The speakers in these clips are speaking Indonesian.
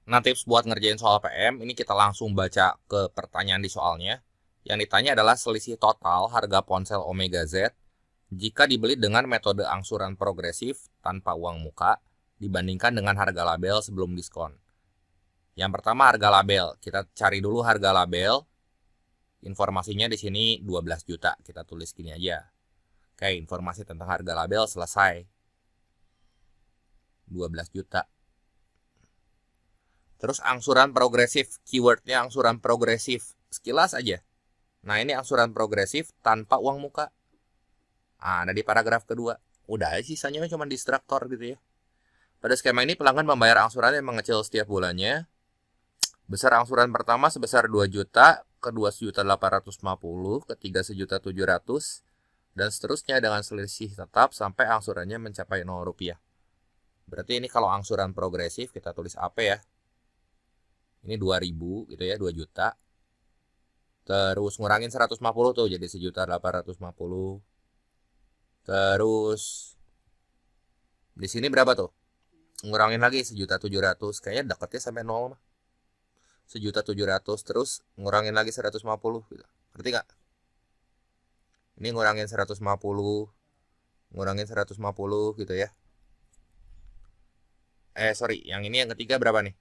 Nah, tips buat ngerjain soal PM, ini kita langsung baca ke pertanyaan di soalnya. Yang ditanya adalah selisih total harga ponsel Omega Z jika dibeli dengan metode angsuran progresif tanpa uang muka dibandingkan dengan harga label sebelum diskon. Yang pertama harga label. Kita cari dulu harga label. Informasinya di sini 12 juta. Kita tulis gini aja. Oke, informasi tentang harga label selesai. 12 juta. Terus angsuran progresif, keywordnya angsuran progresif, sekilas aja. Nah ini angsuran progresif tanpa uang muka. Nah di paragraf kedua, udah sisanya cuma distraktor gitu ya. Pada skema ini pelanggan membayar angsuran yang mengecil setiap bulannya. Besar angsuran pertama sebesar 2 juta, kedua 1.850, ketiga 1.700, dan seterusnya dengan selisih tetap sampai angsurannya mencapai 0 rupiah. Berarti ini kalau angsuran progresif kita tulis AP ya. Ini 2000 gitu ya, 2 juta. Terus ngurangin 150 tuh jadi 1.850. Terus di sini berapa tuh? Ngurangin lagi 1.700. Kayaknya dekatnya sampai 0 mah. 1.700 terus ngurangin lagi 150 gitu. Ngerti gak? Ini ngurangin 150, ngurangin 150 gitu ya. Sorry, yang ini yang ketiga berapa nih?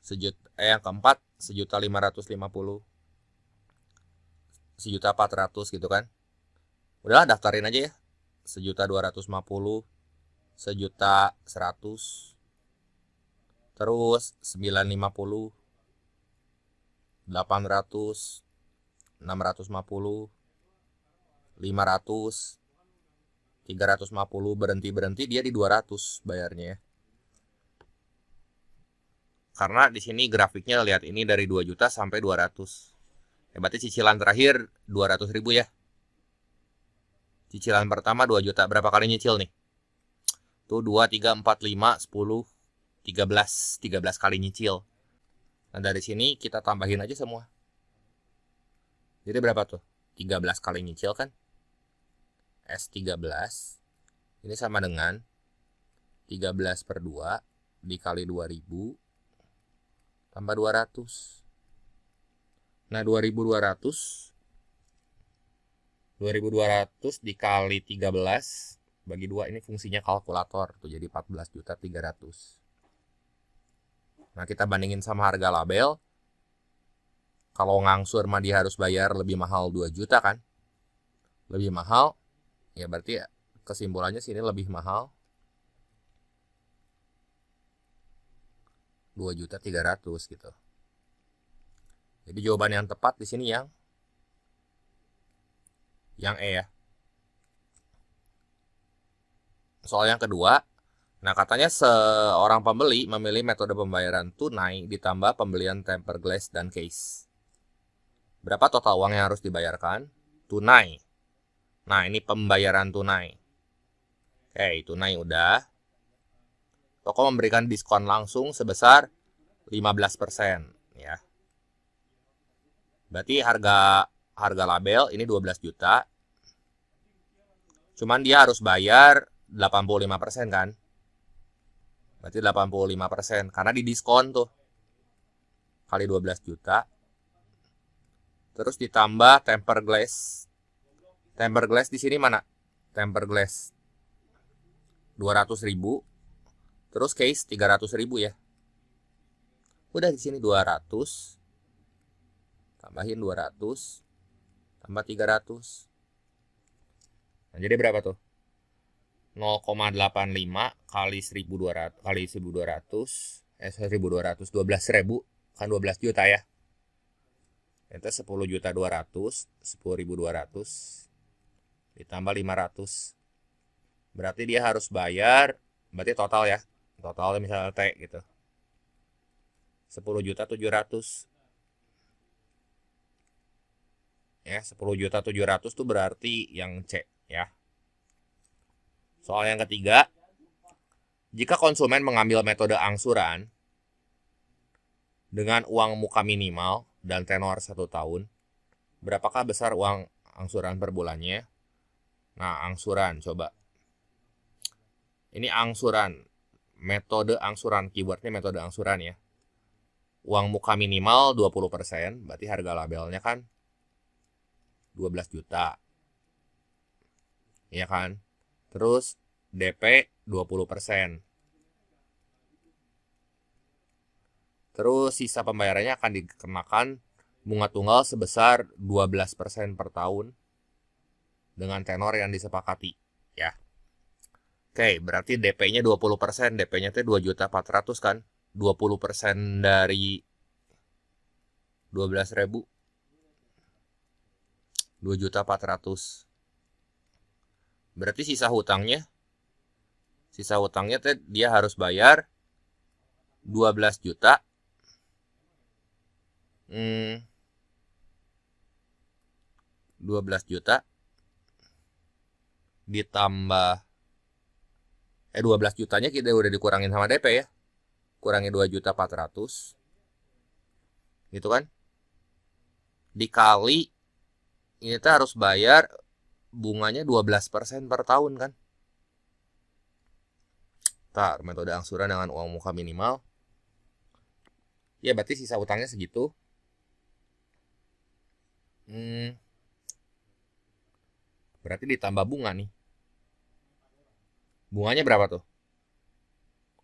Yang keempat 1.550, 1.400 gitu kan. Udahlah daftarin aja ya. 1.250, 1.100, terus 950, 800, 650, 500, 350, berhenti dia di 200 bayarnya ya. Karena di sini grafiknya lihat ini dari 2 juta sampai 200. Berarti cicilan terakhir 200 ribu ya. Cicilan pertama 2 juta. Berapa kali nyicil nih? Tuh 2, 3, 4, 5, 10, 13. 13 kali nyicil. Nah dari sini kita tambahin aja semua. Jadi berapa tuh? 13 kali nyicil kan? S13. Ini sama dengan 13 per 2 dikali 2000 tambah 200. Nah 2200 dikali 13 bagi 2, ini fungsinya kalkulator tuh jadi 14.300. Nah kita bandingin sama harga label. Kalau ngangsur mah dia harus bayar lebih mahal 2 juta kan. Lebih mahal. Ya berarti kesimpulannya sini lebih mahal 2.300.000 gitu. Jadi jawaban yang tepat di sini yang E ya. Soal yang kedua, nah katanya seorang pembeli memilih metode pembayaran tunai ditambah pembelian tempered glass dan case. Berapa total uang yang harus dibayarkan? Tunai. Nah ini pembayaran tunai. Oke, tunai udah. Toko memberikan diskon langsung sebesar 15% ya. Berarti harga label ini 12 juta. Cuman dia harus bayar 85% kan. Berarti 85% karena di diskon tuh. Kali 12 juta. Terus ditambah tempered glass. Tempered glass di sini mana? Tempered glass 200.000. Terus case 300.000 ya. Udah di sini 200. Tambahin 200. Tambah 300. Nah, jadi berapa tuh? 0,85 kali 1.200 kali 1.200. 1.200. 12.000 kan 12 juta ya. Itu 10.200.000. 10.200. Ditambah 500. Berarti dia harus bayar. Berarti total ya. Totalnya misalnya T gitu. 10.700.000. Ya, 10.700.000 tuh berarti yang C ya. Soal yang ketiga, jika konsumen mengambil metode angsuran dengan uang muka minimal dan tenor 1 tahun, berapakah besar uang angsuran per bulannya? Nah, angsuran coba. Ini angsuran metode angsuran, keywordnya metode angsuran ya. Uang muka minimal 20%, berarti harga labelnya kan 12 juta. Ya kan? Terus DP 20%. Terus sisa pembayarannya akan dikenakan bunga tunggal sebesar 12% per tahun dengan tenor yang disepakati, ya. Oke, berarti DP-nya 20%, DP-nya itu 2.400.000 kan? 20% dari 12.000, 2.400.000. Berarti sisa hutangnya dia harus bayar 12 juta 12 juta ditambah 12 jutanya kita udah dikurangin sama DP ya. Kurangi 2.400.000 gitu kan. Dikali ini kita harus bayar bunganya 12% per tahun kan. Tar, metode angsuran dengan uang muka minimal. Ya berarti sisa utangnya segitu. Berarti ditambah bunga nih. Bunganya berapa tuh?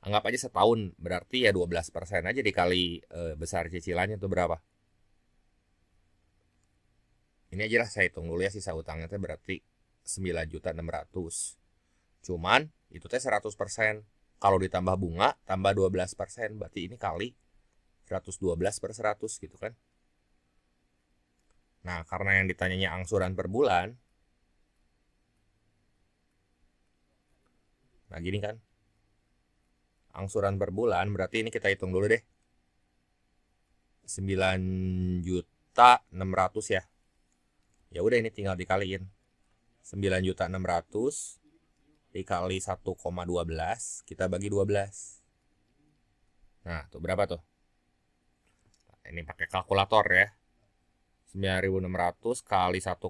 Anggap aja setahun, berarti ya 12% aja dikali besar cicilannya tuh berapa? Ini aja lah saya hitung dulu ya sisa utangnya tuh berarti 9.600.000. Cuman itu teh 100%. Kalau ditambah bunga tambah 12%, berarti ini kali 112/100 gitu kan. Nah, karena yang ditanyanya angsuran per bulan, nah gini kan, angsuran per bulan berarti ini kita hitung dulu deh, 9.600.000 ya. Ya udah ini tinggal dikaliin 9.600.000 dikali 1,12 kita bagi 12. Nah tuh berapa tuh? Nah, ini pakai kalkulator ya. 9.600 kali 1,12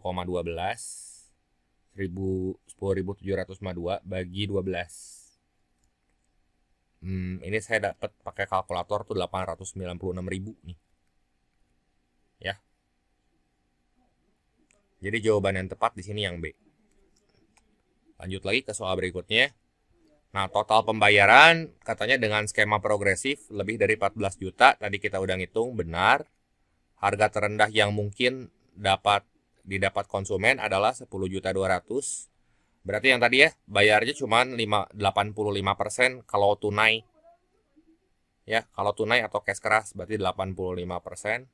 10.752 bagi 12. Ini saya dapat pakai kalkulator tuh 896.000 nih. Ya. Jadi jawaban yang tepat di sini yang B. Lanjut lagi ke soal berikutnya. Nah, total pembayaran katanya dengan skema progresif lebih dari 14 juta. Tadi kita udah ngitung, benar. Harga terendah yang mungkin didapat konsumen adalah 10.200.000. Berarti yang tadi ya, bayarnya cuma 85% kalau tunai. Ya, kalau tunai atau cash keras berarti 85%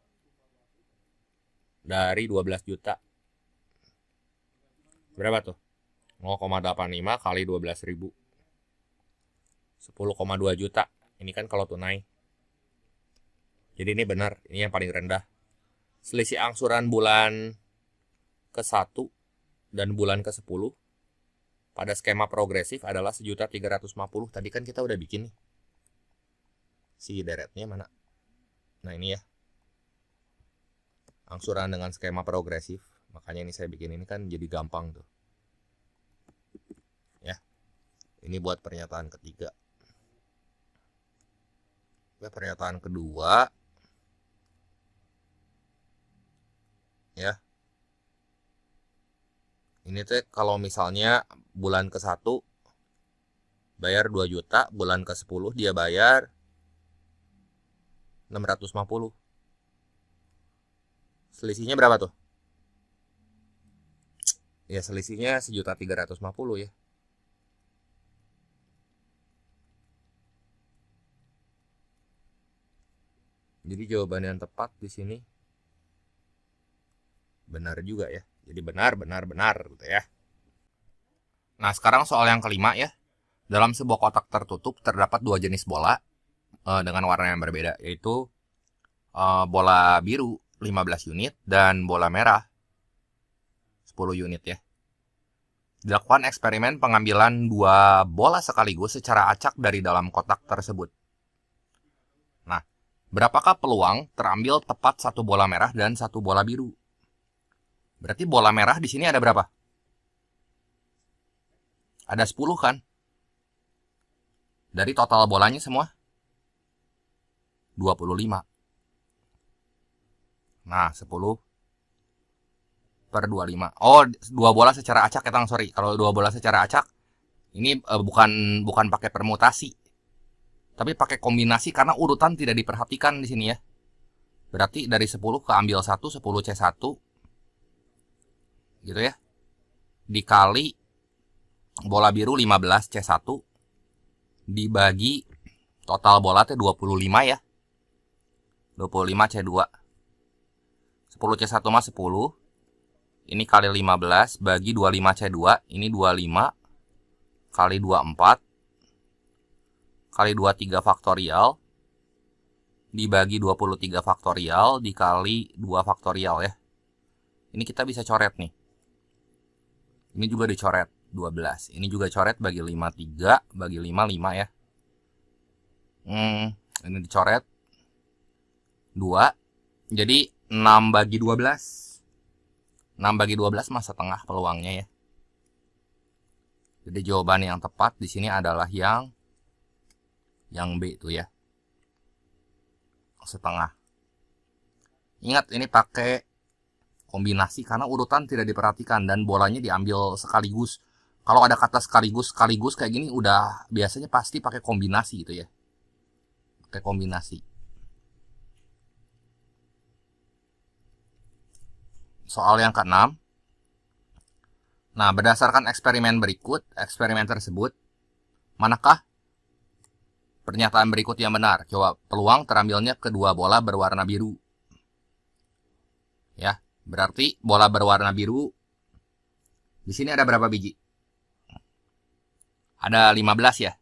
dari 12 juta. Berapa tuh? 0,85 kali 12.000. 10,2 juta. Ini kan kalau tunai. Jadi ini benar, ini yang paling rendah. Selisih angsuran bulan ke-1 dan bulan ke-10 pada skema progresif adalah 1.350.000. Tadi kan kita udah bikin nih. Si deretnya mana? Nah ini ya. Angsuran dengan skema progresif. Makanya ini saya bikin ini kan jadi gampang tuh. Ya. Ini buat pernyataan ketiga. Pernyataan kedua. Ya. Ini tuh kalau misalnya bulan ke-1 bayar 2 juta, bulan ke-10 dia bayar 650. Selisihnya berapa tuh? Ya selisihnya 1.350.000 ya. Jadi jawaban yang tepat di sini benar juga ya. Jadi benar gitu ya. Nah, sekarang soal yang kelima ya. Dalam sebuah kotak tertutup terdapat dua jenis bola dengan warna yang berbeda, yaitu bola biru 15 unit dan bola merah 10 unit ya. Dilakukan eksperimen pengambilan dua bola sekaligus secara acak dari dalam kotak tersebut. Nah, berapakah peluang terambil tepat satu bola merah dan satu bola biru? Berarti bola merah di sini ada berapa? Ada 10 kan? Dari total bolanya semua 25. Nah, 10 per 25. Oh, 2 bola secara acak ya, sorry. Kalau 2 bola secara acak, ini bukan pakai permutasi. Tapi pakai kombinasi karena urutan tidak diperhatikan di sini ya. Berarti dari 10 keambil 1, 10 C1. Gitu ya. Dikali bola biru 15 C1. Dibagi total bola teh 25 ya. 25 C2. 10 C1 mah 10. Ini kali 15 bagi 25 C2. Ini 25 kali 24 kali 23 faktorial dibagi 23 faktorial dikali 2 faktorial ya. Ini kita bisa coret nih. Ini juga dicoret 12. Ini juga coret bagi 5 3 bagi 5 5 ya. Ini dicoret 2. Jadi 6 bagi 12. 6 bagi 12 mah setengah peluangnya ya. Jadi jawaban yang tepat di sini adalah yang B itu ya. Setengah. Ingat ini pakai kombinasi karena urutan tidak diperhatikan dan bolanya diambil sekaligus. Kalau ada kata sekaligus kayak gini udah biasanya pasti pakai kombinasi gitu ya. Pakai kombinasi. Soal yang ke-6. Nah, berdasarkan eksperimen berikut, eksperimen tersebut, manakah pernyataan berikut yang benar? Coba, peluang terambilnya kedua bola berwarna biru. Ya, berarti bola berwarna biru di sini ada berapa biji? Ada 15 ya.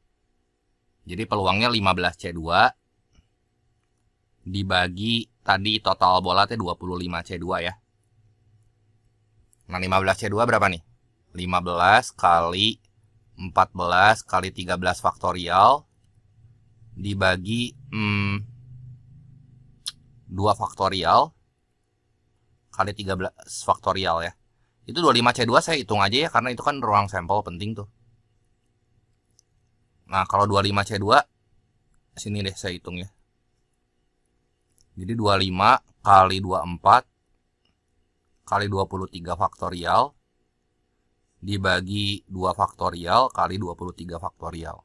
Jadi peluangnya 15 C2 dibagi tadi total bola teh 25 C2 ya. Nah, 15 C2 berapa nih? 15 kali 14 kali 13 faktorial dibagi 2 faktorial kali 13 faktorial ya. Itu 25 C2 saya hitung aja ya, karena itu kan ruang sampel penting tuh. Nah, kalau 25 C2 sini deh saya hitung ya. Jadi 25 kali 24 kali 23 faktorial dibagi 2 faktorial kali 23 faktorial.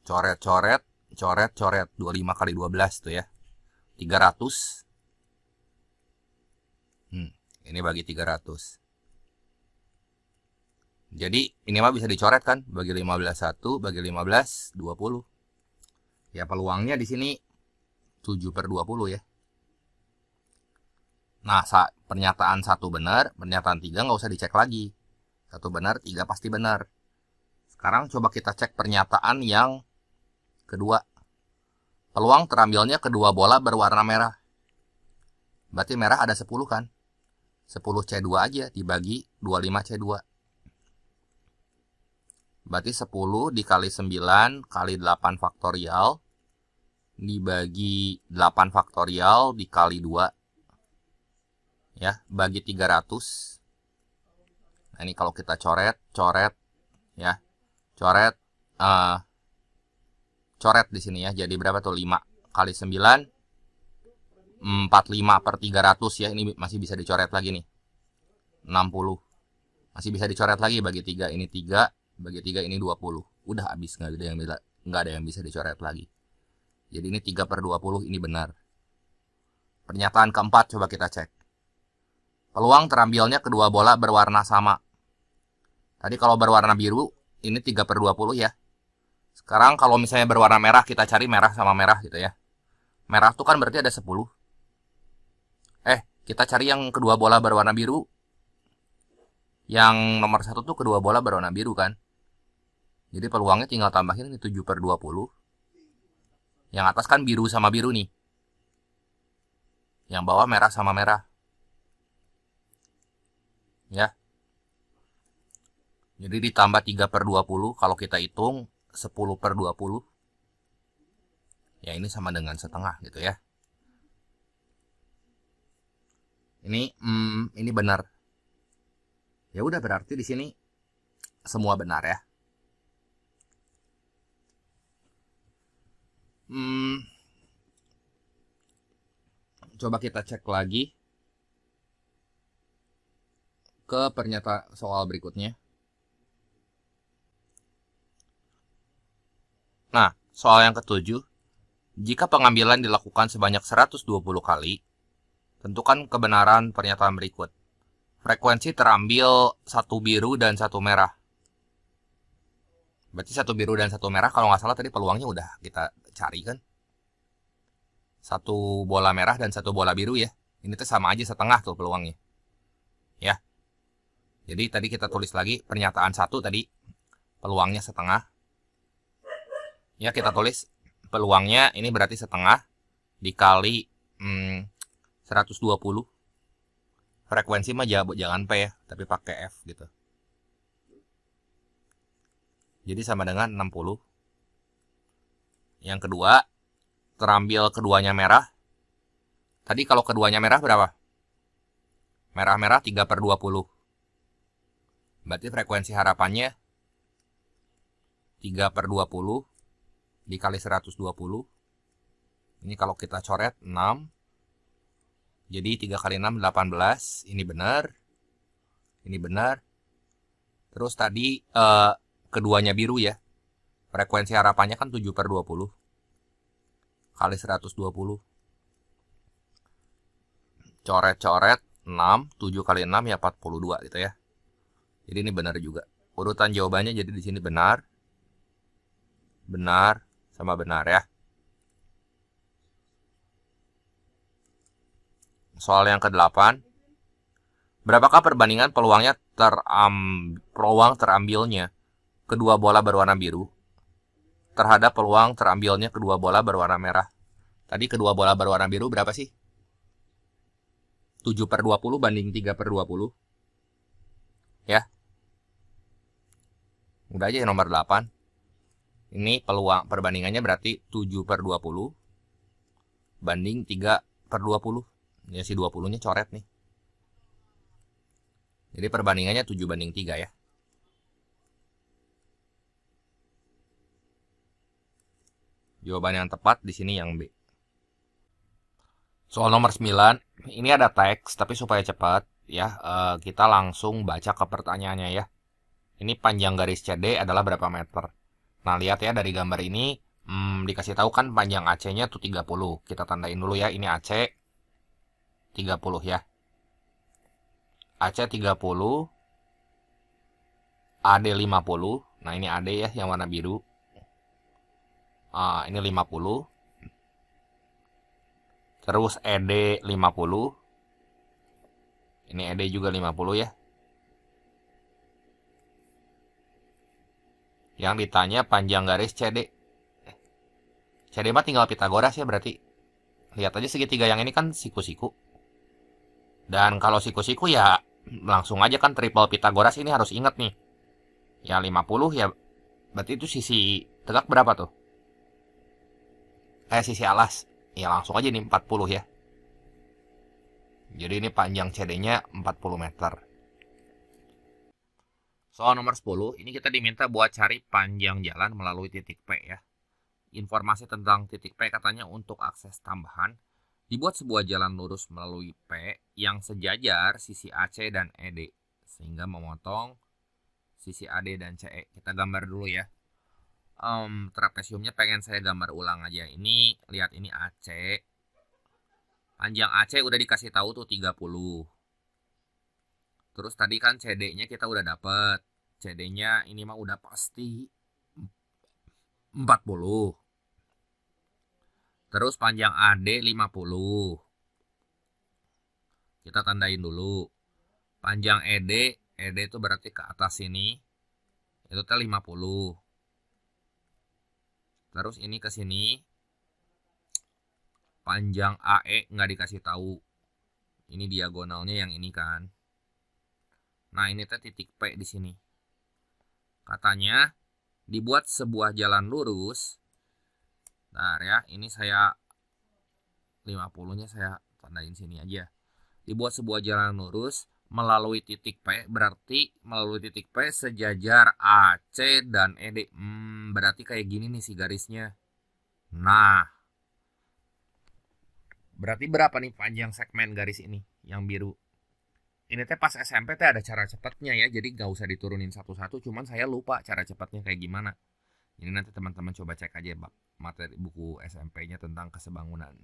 Coret-coret, coret-coret. 25 kali 12 tuh ya. 300. Ini bagi 300. Jadi ini mah bisa dicoret kan? Bagi 15 1, bagi 15 20. Ya peluangnya di sini 7 per 20 ya. Nah, pernyataan 1 benar, pernyataan 3 nggak usah dicek lagi. 1 benar, 3 pasti benar. Sekarang coba kita cek pernyataan yang kedua. Peluang terambilnya kedua bola berwarna merah. Berarti merah ada 10 kan? 10 C2 aja dibagi 25 C2. Berarti 10 dikali 9 kali 8 faktorial dibagi 8 faktorial dikali 2. Ya, bagi 300. Nah, ini kalau kita coret ya. Coret di sini ya. Jadi berapa tuh? 5 kali 9 45 per 300 ya. Ini masih bisa dicoret lagi nih. 60. Masih bisa dicoret lagi bagi 3. Ini 3, bagi 3 ini 20. Udah habis, enggak ada yang bisa dicoret lagi. Jadi ini 3 per 20 ini benar. Pernyataan keempat coba kita cek. Peluang terambilnya kedua bola berwarna sama. Tadi kalau berwarna biru, ini 3 per 20 ya. Sekarang kalau misalnya berwarna merah, kita cari merah sama merah gitu ya. Merah tuh kan berarti ada 10. Kita cari yang kedua bola berwarna biru. Yang nomor 1 tuh kedua bola berwarna biru kan. Jadi peluangnya tinggal tambahin ini 7 per 20. Yang atas kan biru sama biru nih. Yang bawah merah sama merah. Ya. Jadi ditambah 3 per 20. Kalau kita hitung 10 per 20. Ya ini sama dengan setengah gitu ya. Ini benar. Ya udah berarti di sini semua benar ya. Coba kita cek lagi ke pernyataan soal berikutnya. Nah, soal yang ketujuh, jika pengambilan dilakukan sebanyak 120 kali, tentukan kebenaran pernyataan berikut. Frekuensi terambil satu biru dan satu merah. Berarti satu biru dan satu merah, kalau nggak salah tadi peluangnya udah kita cari kan. Satu bola merah dan satu bola biru ya. Ini tuh sama aja setengah tuh peluangnya. Ya. Jadi tadi kita tulis lagi pernyataan satu tadi peluangnya setengah. Ya, kita tulis peluangnya ini berarti setengah dikali 120. Frekuensi mah jangan P ya, tapi pakai F gitu. Jadi sama dengan 60. Yang kedua, terambil keduanya merah. Tadi kalau keduanya merah berapa? Merah-merah 3/20. Berarti frekuensi harapannya 3/20 dikali 120. Ini kalau kita coret 6. Jadi 3 kali 6 18. Ini benar. Ini benar. Terus tadi keduanya biru ya. Frekuensi harapannya kan 7/20 kali 120. Coret-coret 6, 7 kali 6 ya 42 gitu ya. Jadi ini benar juga. Urutan jawabannya jadi di sini benar. Benar sama benar ya. Soal yang ke-8. Berapakah perbandingan peluang terambilnya kedua bola berwarna biru terhadap peluang terambilnya kedua bola berwarna merah? Tadi kedua bola berwarna biru berapa sih? 7/20 banding 3/20. Ya. Udah aja nomor 8. Ini peluang perbandingannya berarti 7/20 banding 3/20. Ya si 20-nya coret nih. Jadi perbandingannya 7/3 ya. Jawaban yang tepat di sini yang B. Soal nomor 9, ini ada teks tapi supaya cepat ya, kita langsung baca ke pertanyaannya ya. Ini panjang garis CD adalah berapa meter? Nah, lihat ya dari gambar ini, dikasih tahu kan panjang AC-nya tuh 30. Kita tandain dulu ya, ini AC 30 ya. AC 30, AD 50. Nah, ini AD ya yang warna biru. Ini 50. Terus ED 50. Ini ED juga 50 ya. Yang ditanya panjang garis CD. CD mah tinggal Pitagoras ya berarti. Lihat aja segitiga yang ini kan siku-siku. Dan kalau siku-siku ya langsung aja kan triple Pitagoras, ini harus ingat nih. Ya 50 ya berarti itu sisi tegak berapa tuh? Sisi alas. Ya langsung aja nih 40 ya. Jadi ini panjang CD-nya 40 meter. Soal nomor 10, ini kita diminta buat cari panjang jalan melalui titik P ya. Informasi tentang titik P katanya untuk akses tambahan, dibuat sebuah jalan lurus melalui P yang sejajar sisi AC dan ED, sehingga memotong sisi AD dan CE. Kita gambar dulu ya. Trapesiumnya pengen saya gambar ulang aja. Ini, lihat ini AC. Panjang AC udah dikasih tahu tuh 30. Terus tadi kan CD-nya kita udah dapet. CD-nya ini mah udah pasti 40. Terus panjang AD 50. Kita tandain dulu. Panjang ED itu berarti ke atas sini. Itu teh 50. Terus ini ke sini. Panjang AE nggak dikasih tahu. Ini diagonalnya yang ini kan. Nah, ini teh titik P di sini. Katanya dibuat sebuah jalan lurus. Bentar ya, ini saya 50-nya saya tandain sini aja. Dibuat sebuah jalan lurus melalui titik P, berarti melalui titik P sejajar AC dan ED. Berarti kayak gini nih si garisnya. Nah, berarti berapa nih panjang segmen garis ini yang biru? Ini teh pas SMP teh ada cara cepatnya ya, jadi nggak usah diturunin satu-satu, cuman saya lupa cara cepatnya kayak gimana. Ini nanti teman-teman coba cek aja materi buku SMP-nya tentang kesebangunan.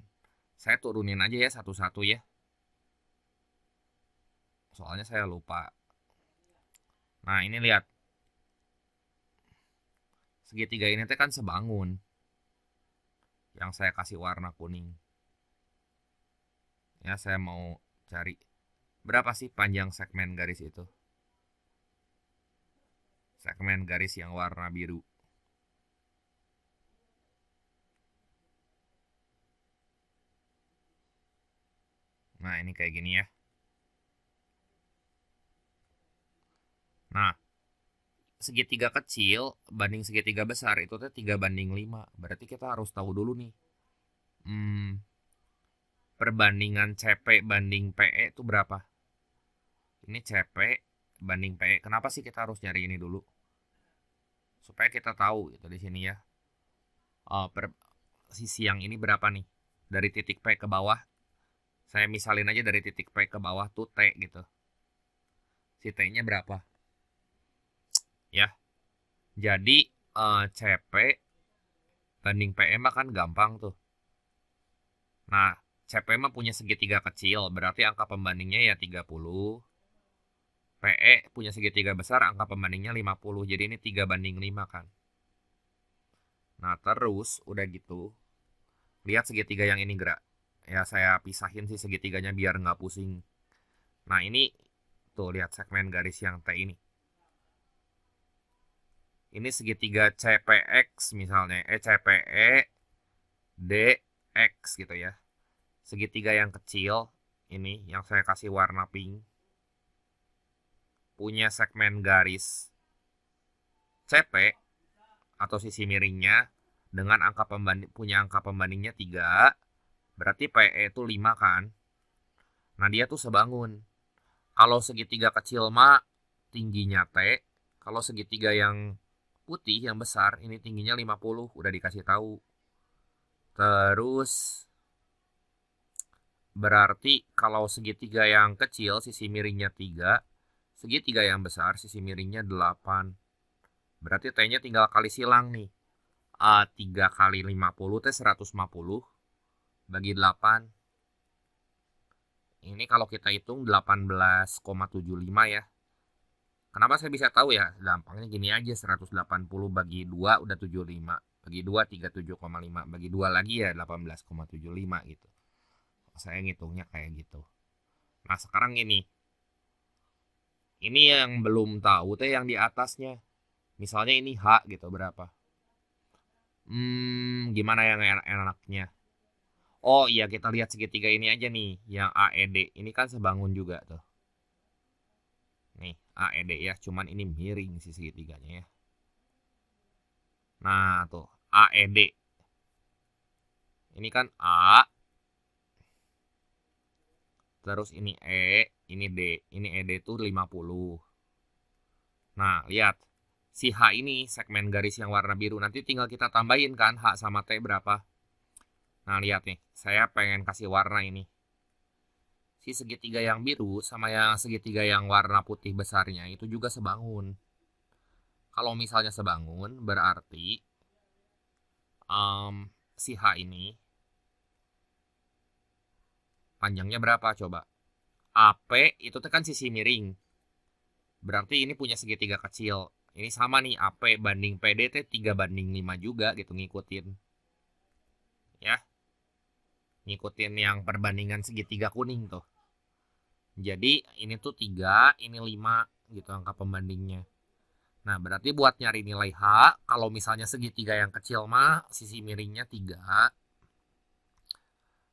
Saya turunin aja ya satu-satu ya, soalnya saya lupa. Nah ini lihat, segitiga ini teh kan sebangun, yang saya kasih warna kuning. Ya saya mau cari berapa sih panjang segmen garis itu. Segmen garis yang warna biru. Nah ini kayak gini ya. Nah, segitiga kecil banding segitiga besar itu tuh 3:5. Berarti kita harus tahu dulu nih. Perbandingan CP banding PE itu berapa? Ini CP banding PE. Kenapa sih kita harus nyari ini dulu? Supaya kita tahu gitu di sini ya. Sisi yang ini berapa nih? Dari titik P ke bawah. Saya misalin aja dari titik P ke bawah tuh T gitu. Si T-nya berapa? Ya. Jadi CP banding PE mah kan gampang tuh. Nah, CP mah punya segitiga kecil, berarti angka pembandingnya ya 30. PE punya segitiga besar, angka pembandingnya 50. Jadi ini 3:5 kan. Nah, terus udah gitu. Lihat segitiga yang ini gerak. Ya, saya pisahin sih segitiganya biar nggak pusing. Nah, ini tuh lihat segmen garis yang T ini. Ini segitiga CPX misalnya, CPE DX gitu ya. Segitiga yang kecil ini yang saya kasih warna pink punya segmen garis CP atau sisi miringnya dengan punya angka pembandingnya 3, berarti PE itu 5 kan. Nah dia tuh sebangun. Kalau segitiga kecil mah tingginya T, kalau segitiga yang putih yang besar ini tingginya 50, udah dikasih tahu. Terus berarti kalau segitiga yang kecil sisi miringnya 3, segitiga yang besar sisi miringnya 8. Berarti T-nya tinggal kali silang nih. 3 kali 50 T 150 bagi 8. Ini kalau kita hitung 18,75 ya. Kenapa saya bisa tahu ya? Gampangnya gini aja, 180 bagi 2 udah 75. Bagi 2 37,5. Bagi 2 lagi ya 18,75 gitu. Saya ngitungnya kayak gitu. Nah sekarang ini yang belum tahu teh yang di atasnya. Misalnya ini H gitu berapa? Gimana yang enaknya? Oh iya kita lihat segitiga ini aja nih. Yang AED ini kan sebangun juga tuh. Nih AED ya. Cuman ini miring sih segitiganya ya. Nah tuh AED. Ini kan A. Terus ini E. Ini D. Ini ED tuh 50. Nah lihat. Si H ini segmen garis yang warna biru. Nanti tinggal kita tambahin kan H sama T berapa. Nah lihat nih. Saya pengen kasih warna ini. Si segitiga yang biru sama yang segitiga yang warna putih besarnya itu juga sebangun. Kalau misalnya sebangun berarti si H ini panjangnya berapa coba? AP itu kan sisi miring. Berarti ini punya segitiga kecil. Ini sama nih AP banding PD 3:5 juga gitu ngikutin. Ya. Ngikutin yang perbandingan segitiga kuning tuh. Jadi ini tuh 3, ini 5 gitu angka pembandingnya. Nah berarti buat nyari nilai H, kalau misalnya segitiga yang kecil mah sisi miringnya 3.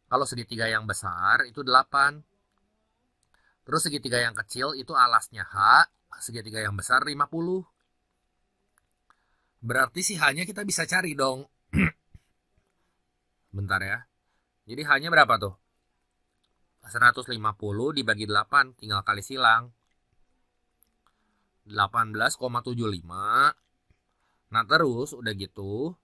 Kalau segitiga yang besar itu 8. Terus segitiga yang kecil itu alasnya H, segitiga yang besar 50. Berarti si H-nya kita bisa cari dong. Bentar ya. Jadi H-nya berapa tuh? 150 dibagi 8, tinggal kali silang. 18,75. Nah terus udah gitu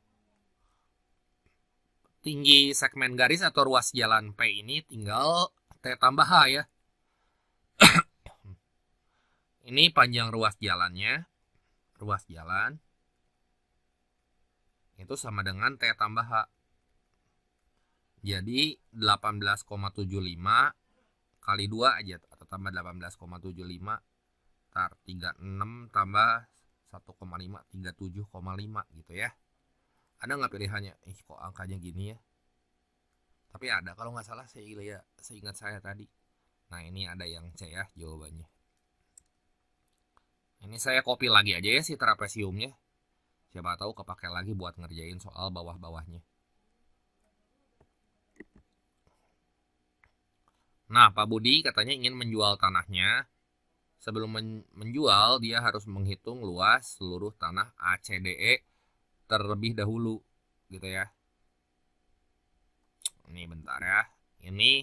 tinggi segmen garis atau ruas jalan P ini tinggal T tambah H ya. Ini panjang ruas jalannya. Ruas jalan itu sama dengan T tambah H. Jadi 18,75 kali 2 aja atau tambah 18,75 tar 36 tambah 1,5 37,5 gitu ya. Ada nggak pilihannya? Kok angkanya gini ya? Tapi ada kalau nggak salah seingat saya tadi. Nah ini ada yang C ya jawabannya. Ini saya copy lagi aja ya si trapesiumnya. Siapa tahu kepake lagi buat ngerjain soal bawah-bawahnya. Nah Pak Budi katanya ingin menjual tanahnya. Sebelum menjual dia harus menghitung luas seluruh tanah ACDE terlebih dahulu gitu ya. Ini bentar ya. Ini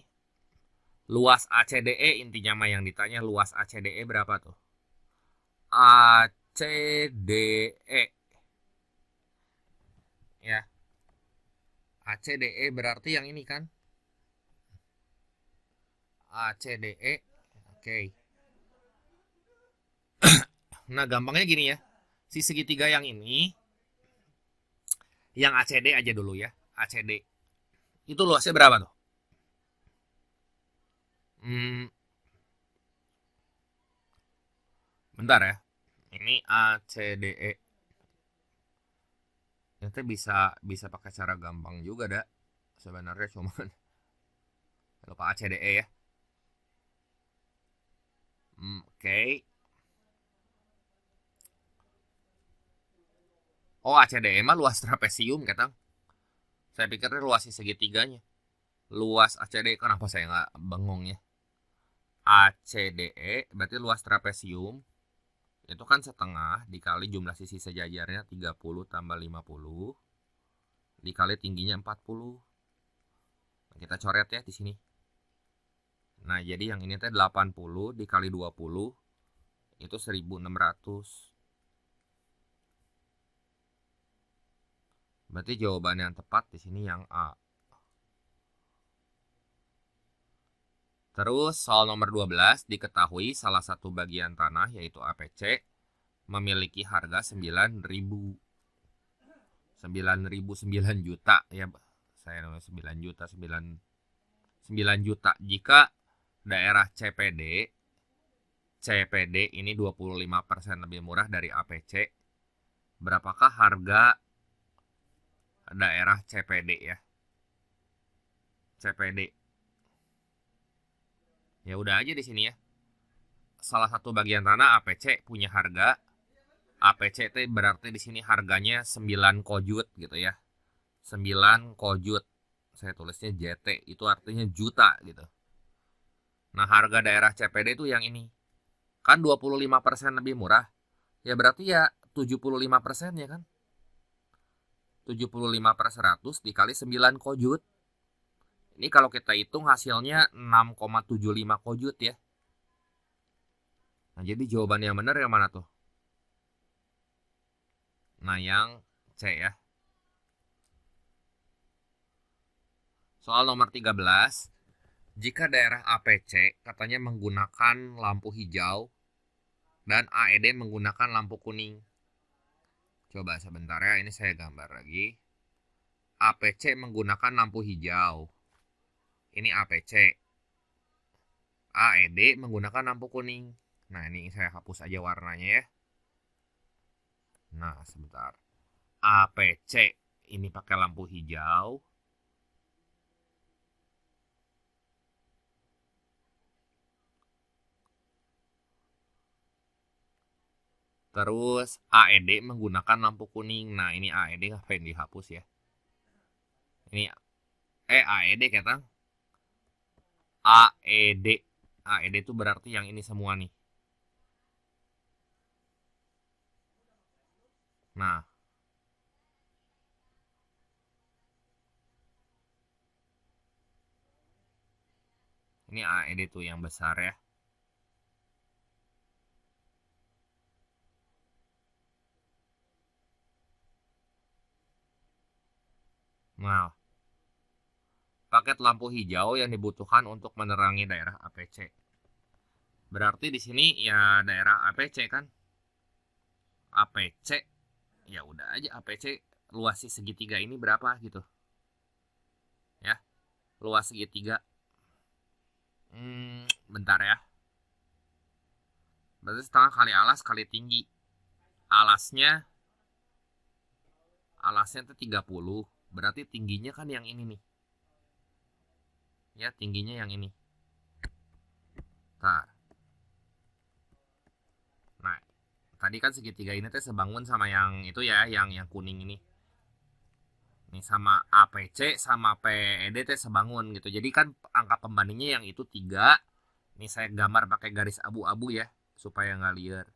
luas ACDE intinya mah yang ditanya luas ACDE berapa tuh? ACDE ya. ACDE berarti yang ini kan? ACDE. Oke. Nah, gampangnya gini ya. Si segitiga yang ini yang ACD aja dulu ya. ACD. Itu luasnya berapa tuh? Bentar ya. Ini ACDE. Ternyata bisa pakai cara gampang juga dah. Sebenarnya cuman lupa ACDE ya. Oke. Oh, ACDE mah luas trapesium katang. Saya pikirnya luas segitiganya. Luas ACDE kenapa saya nggak bengong ya? ACDE berarti luas trapesium itu kan setengah dikali jumlah sisi sejajarnya 30 tambah 50 dikali tingginya 40. Nah, kita coret ya di sini. Nah, jadi yang ini teh 80 dikali 20 itu 1600. Berarti jawaban yang tepat di sini yang A. Terus soal nomor 12 diketahui salah satu bagian tanah yaitu APC memiliki harga 9.000 juta ya. Saya namanya 9 juta 9 juta jika daerah CPD ini 25% lebih murah dari APC. Berapakah harga daerah CPD ya? CPD. Ya udah aja di sini ya. Salah satu bagian tanah APC punya harga. APC itu berarti di sini harganya 9 kojut gitu ya. 9 kojut. Saya tulisnya JT, itu artinya juta gitu. Nah, harga daerah CPD itu yang ini. Kan 25% lebih murah. Ya berarti ya 75% ya kan? 75/100 dikali 9 kojut. Ini kalau kita hitung hasilnya 6,75 kojut ya. Nah, jadi jawaban yang benar yang mana tuh? Nah, yang C ya. Soal nomor 13. Jika daerah APC katanya menggunakan lampu hijau dan AED menggunakan lampu kuning. Coba sebentar ya, ini saya gambar lagi. APC menggunakan lampu hijau. Ini APC. AED menggunakan lampu kuning. Nah, ini saya hapus aja warnanya ya. Nah, sebentar. APC ini pakai lampu hijau. Terus AED menggunakan lampu kuning. Nah, ini AED ngapain dihapus ya? Ini AED kata AED. AED itu berarti yang ini semua nih. Nah, ini AED tuh yang besar ya. Nah, paket lampu hijau yang dibutuhkan untuk menerangi daerah APC. Berarti di sini ya daerah APC kan. APC, ya udah aja APC luas si segitiga ini berapa gitu. Ya, luas segitiga. Bentar ya. Berarti setengah kali alas kali tinggi. Alasnya itu 30. Berarti tingginya kan yang ini nih. Ya, tingginya yang ini. Nah, tadi kan segitiga ini teh sebangun sama yang itu ya, yang kuning ini. Nih sama APC sama PED teh sebangun gitu. Jadi kan angka pembandingnya yang itu 3. Nih saya gambar pakai garis abu-abu ya, supaya nggak liar.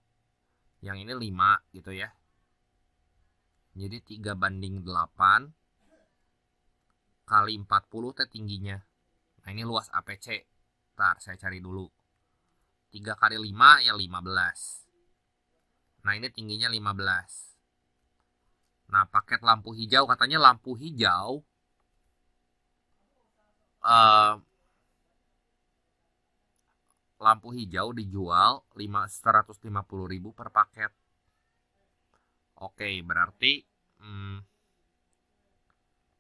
Yang ini 5 gitu ya. Jadi 3:8 kali 40 teh tingginya. Nah ini luas APC. Ntar saya cari dulu. 3 kali 5 ya 15. Nah ini tingginya 15. Nah paket lampu hijau, katanya lampu hijau dijual 150.000 per paket. Oke, berarti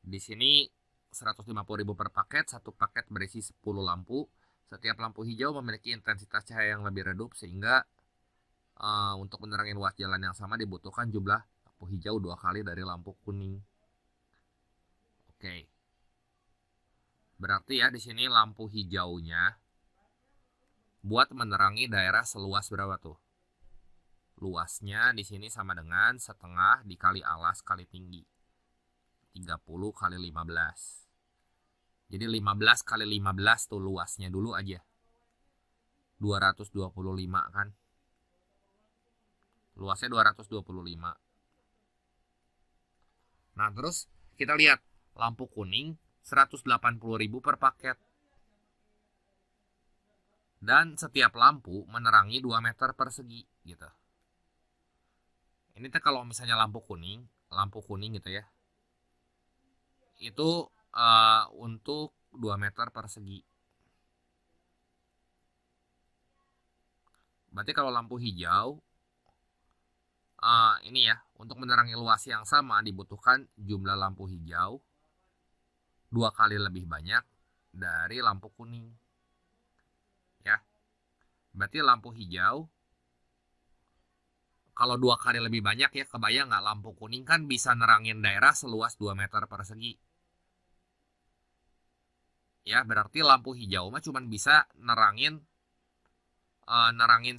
di sini 150.000 per paket, satu paket berisi 10 lampu. Setiap lampu hijau memiliki intensitas cahaya yang lebih redup sehingga untuk menerangi luas jalan yang sama dibutuhkan jumlah lampu hijau 2 kali dari lampu kuning. Oke. Berarti ya di sini lampu hijaunya buat menerangi daerah seluas berapa tuh? Luasnya di sini sama dengan setengah dikali alas kali tinggi. 30 kali 15. Jadi 15 kali 15 tuh luasnya dulu aja. 225 kan. Luasnya 225. Nah terus kita lihat lampu kuning 180.000 per paket. Dan setiap lampu menerangi 2 meter persegi gitu. Ini teh kalau misalnya lampu kuning gitu ya. Itu untuk 2 meter persegi. Berarti kalau lampu hijau ini ya, untuk menerangi luas yang sama dibutuhkan jumlah lampu hijau 2 kali lebih banyak dari lampu kuning. Ya. Berarti lampu hijau kalau 2 kali lebih banyak ya, kebayang nggak, lampu kuning kan bisa nerangin daerah seluas 2 meter persegi. Ya, berarti lampu hijau mah cuma bisa nerangin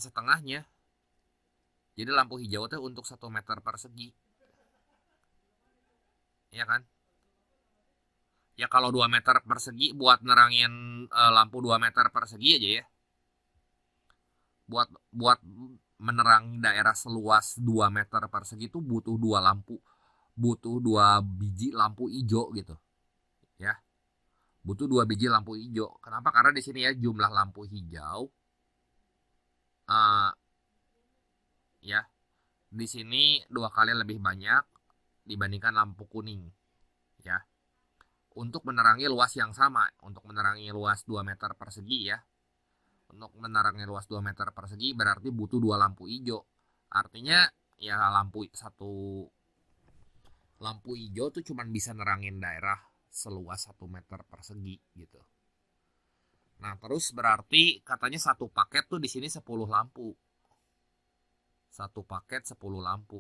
setengahnya. Jadi lampu hijau itu untuk 1 meter persegi. Ya kan? Ya kalau 2 meter persegi buat nerangin lampu 2 meter persegi aja ya. Buat menerangi daerah seluas 2 meter persegi itu butuh 2 lampu. Butuh 2 biji lampu hijau gitu. Ya. Butuh 2 biji lampu hijau. Kenapa? Karena di sini ya jumlah lampu hijau ya di sini 2 kali lebih banyak dibandingkan lampu kuning ya, untuk menerangi luas yang sama, untuk menerangi luas 2 meter persegi ya. Untuk menerangi luas 2 meter persegi berarti butuh 2 lampu hijau. Artinya ya satu lampu hijau tuh cuma bisa nerangin daerah seluas 1 meter persegi gitu. Nah terus berarti katanya satu paket tuh di sini 10 lampu. Satu paket 10 lampu.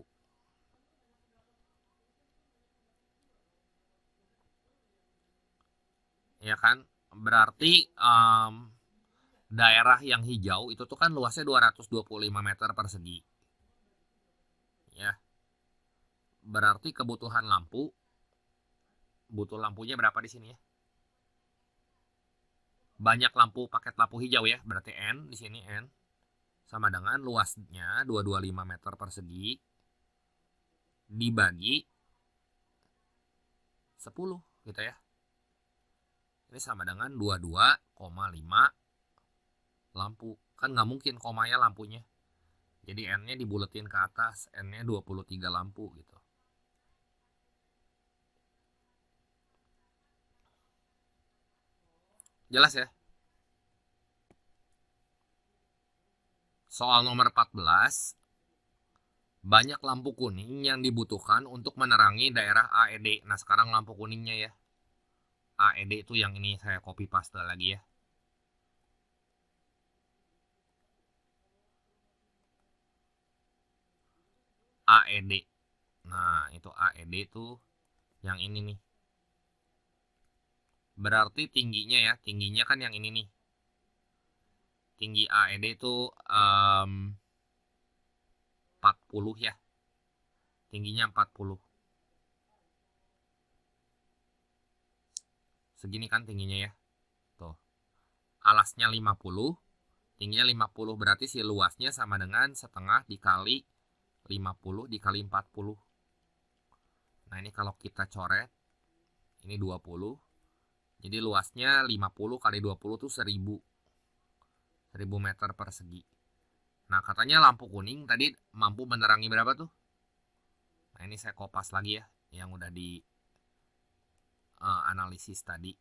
Ya kan? Berarti daerah yang hijau itu tuh kan luasnya 225 meter persegi. Ya. Berarti kebutuhan lampu, butuh lampunya berapa di sini ya? Banyak lampu, paket lampu hijau ya, berarti N di sini N sama dengan luasnya 225 meter persegi dibagi 10 gitu ya. Ini sama dengan 22,5 lampu. Kan nggak mungkin komanya lampunya. Jadi N-nya dibuletin ke atas, N-nya 23 lampu gitu. Jelas ya? Soal nomor 14, banyak lampu kuning yang dibutuhkan untuk menerangi daerah AED. Nah, sekarang lampu kuningnya ya. AED itu yang ini saya copy paste lagi ya. AED. Nah, itu AED itu yang ini nih. Berarti tingginya ya, tingginya kan yang ini nih. Tinggi AED itu 40 ya. Tingginya 40. Segini kan tingginya ya. Tuh. Alasnya 50, tingginya 50, berarti si luasnya sama dengan setengah dikali 50 dikali 40. Nah, ini kalau kita coret, ini 20. Jadi luasnya 50 kali 20 tuh 1000 meter persegi. Nah, katanya lampu kuning tadi mampu menerangi berapa tuh? Nah, ini saya kopas lagi ya, yang udah di analisis tadi.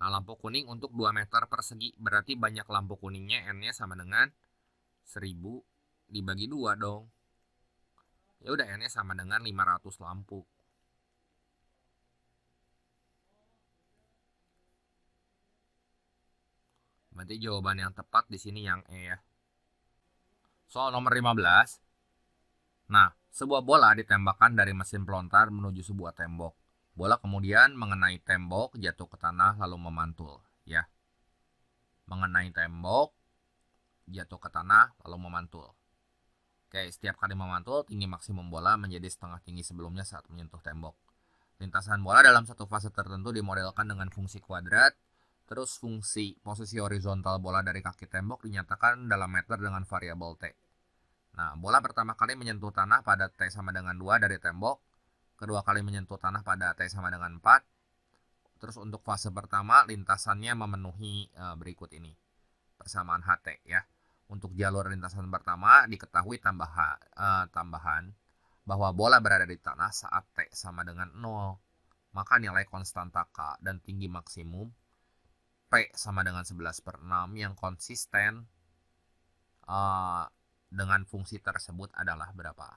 Nah, lampu kuning untuk 2 meter persegi, berarti banyak lampu kuningnya N-nya sama dengan 1000 dibagi 2 dong. Ya udah, N-nya sama dengan 500 lampu. Berarti jawaban yang tepat di sini yang E ya. Soal nomor 15. Nah, sebuah bola ditembakkan dari mesin pelontar menuju sebuah tembok. Bola kemudian mengenai tembok, jatuh ke tanah, lalu memantul. Ya, mengenai tembok, jatuh ke tanah, lalu memantul. Oke, setiap kali memantul, tinggi maksimum bola menjadi setengah tinggi sebelumnya saat menyentuh tembok. Lintasan bola dalam satu fase tertentu dimodelkan dengan fungsi kuadrat. Terus fungsi posisi horizontal bola dari kaki tembok dinyatakan dalam meter dengan variabel T. Nah, bola pertama kali menyentuh tanah pada T sama dengan 2 dari tembok. Kedua kali menyentuh tanah pada T sama dengan 4. Terus untuk fase pertama, lintasannya memenuhi berikut ini. Persamaan HT ya. Untuk jalur lintasan pertama diketahui tambahan bahwa bola berada di tanah saat T sama dengan 0. Maka nilai konstanta K dan tinggi maksimum P sama dengan 11/6 yang konsisten dengan fungsi tersebut adalah berapa?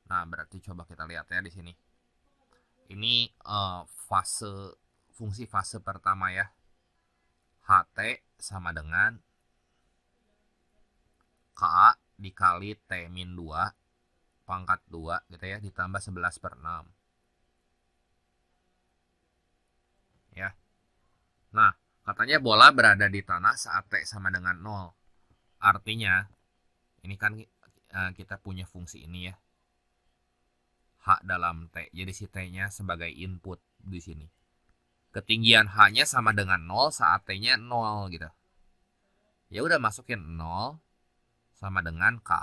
Nah, berarti coba kita lihat ya di sini. Ini fungsi fase pertama ya. HT sama dengan K dikali T-2 pangkat 2 gitu ya, ditambah 11/6. Ya. Nah, katanya bola berada di tanah saat T sama dengan 0. Artinya, ini kan kita punya fungsi ini ya. H dalam T. Jadi si T-nya sebagai input di sini. Ketinggian H-nya sama dengan 0 saat T-nya 0 gitu. Ya udah, masukin 0 sama dengan K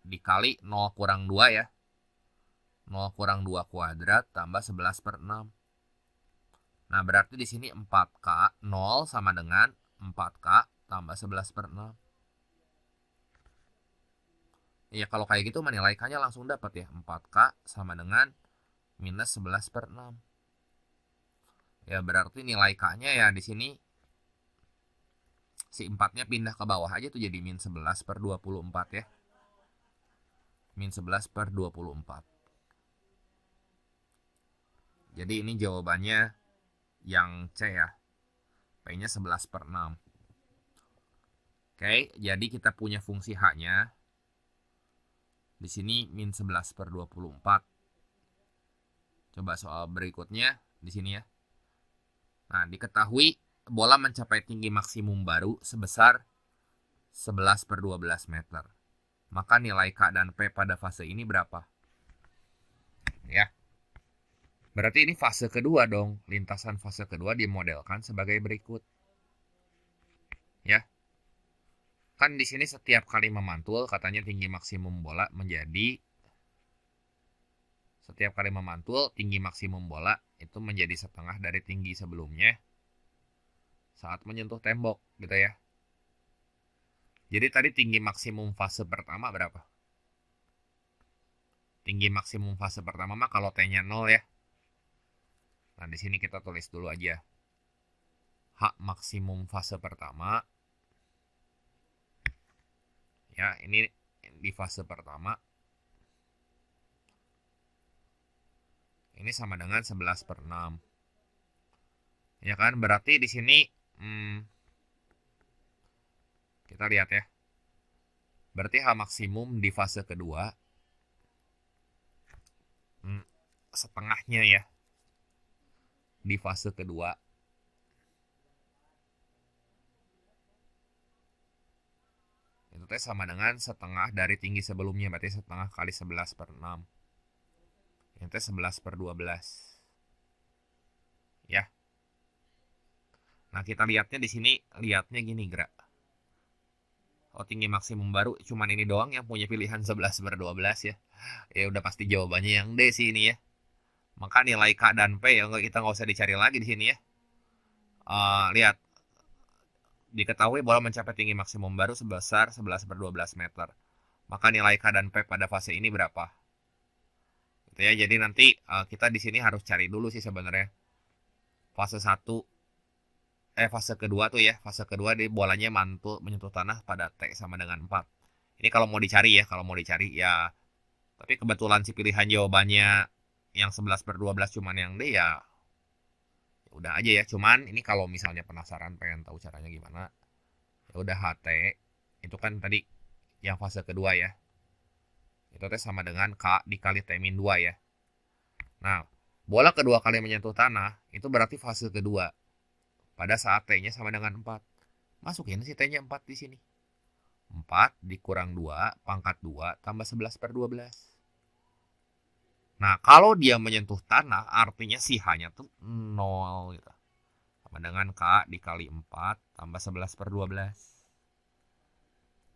dikali 0 kurang 2 ya. 0 kurang 2 kuadrat tambah 11/6. Nah, berarti di sini 4K, 0 sama dengan 4K tambah 11/6. Ya, kalau kayak gitu nilai K-nya langsung dapat ya. 4K sama dengan minus 11/6. Ya, berarti nilai K-nya ya di sini si 4-nya pindah ke bawah aja tuh jadi min 11/24 ya. Min 11/24. Jadi ini jawabannya yang C ya. P-nya 11/6. Oke, jadi kita punya fungsi H-nya. Di sini min 11/24. Coba soal berikutnya di sini ya. Nah, diketahui bola mencapai tinggi maksimum baru sebesar 11/12 meter. Maka nilai K dan P pada fase ini berapa? Ya. Berarti ini fase kedua dong. Lintasan fase kedua dimodelkan sebagai berikut. Ya. Kan di sini setiap kali memantul katanya tinggi maksimum bola menjadi tinggi maksimum bola itu menjadi setengah dari tinggi sebelumnya saat menyentuh tembok gitu ya. Jadi tadi tinggi maksimum fase pertama berapa? tinggi maksimum fase pertama mah kalau T-nya 0 ya. Nah, di sini kita tulis dulu aja. H maksimum fase pertama. Ya, ini di fase pertama. Ini sama dengan 11/6. Ya kan, berarti di sini kita lihat ya. Berarti H maksimum di fase kedua setengahnya ya. Di fase kedua itu teh sama dengan setengah dari tinggi sebelumnya, berarti setengah kali 11/6. Ini teh 11/12 ya. Nah, kita lihatnya di sini, lihatnya gini gerak. Oh, tinggi maksimum baru cuman ini doang yang punya pilihan 11/12 ya. Ya udah pasti jawabannya yang D sih ini ya. Maka nilai K dan P ya kita nggak usah dicari lagi di sini ya. Lihat, diketahui bola mencapai tinggi maksimum baru sebesar 11/12 meter. Maka nilai K dan P pada fase ini berapa? Gitu ya. Jadi nanti kita di sini harus cari dulu sih sebenarnya. Fase 1 fase kedua tuh ya. Fase kedua di bolanya mantul menyentuh tanah pada T sama dengan 4. Ini kalau mau dicari ya, ya. Tapi kebetulan si pilihan jawabannya yang 11/12 cuman yang D ya. Udah aja ya, cuman ini kalau misalnya penasaran pengen tahu caranya gimana, ya udah HT itu kan tadi yang fase kedua ya, itu teh sama dengan K dikali T-2 ya. Nah, bola kedua kali menyentuh tanah itu berarti fase kedua pada saat T-nya sama dengan 4. Masukin sih T-nya 4 di sini. 4 dikurang 2 pangkat 2 tambah 11/12. Nah, kalau dia menyentuh tanah, artinya si H-nya tuh 0 gitu. Sama dengan K dikali 4 tambah 11/12.